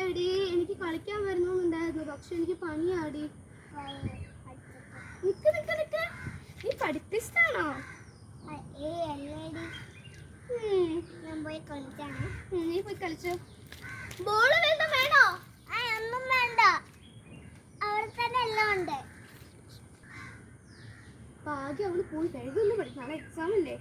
എടി എനിക്ക് കളിക്കാൻ വരണമെന്നുണ്ടായിരുന്നു, പക്ഷെ എനിക്ക് പനിയാടി. നിക്ക് നിക്ക് നിക്ക്, നീ പഠിപ്പിച്ചാണോ? ഞാൻ പോയി കളിച്ചാണ്. നീ പോയി കളിച്ചോ. ബോള് വേണ്ടോ? ഒന്നും വേണ്ട, അവിടെ തന്നെ എല്ലാം ഉണ്ട്. ഭാഗ്യം അവള് പോയി വേഗം പഠിക്കും, നാളെ എക്സാം ഇല്ലേ.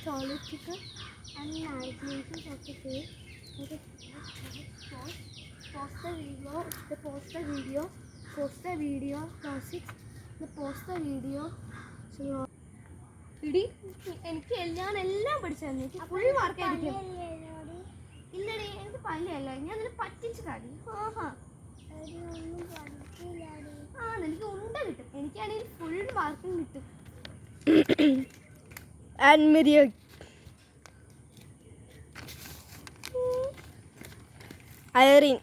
Political and manipulations of the faith. Post the video, ഇടി എനിക്ക് എല്ലാം പഠിച്ചായിരുന്നു. എനിക്ക് ഫുൾ മാർക്ക് ആയിരിക്കും. ഇല്ലടി, എനിക്ക് പല്ലല്ല, ഞാൻ അതിന് പറ്റിച്ച് കാടി. എനിക്ക് ഉണ്ട കിട്ടും, എനിക്കാണെങ്കിൽ ഫുൾ മാർക്കും കിട്ടും. Irene.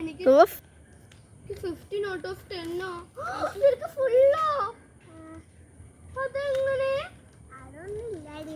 എനിക്ക് Proof? 15 out of 10. നിനക്ക് ഫുള്ളോ? അതെങ്ങനെ? അതൊന്നും ഇല്ലാടി.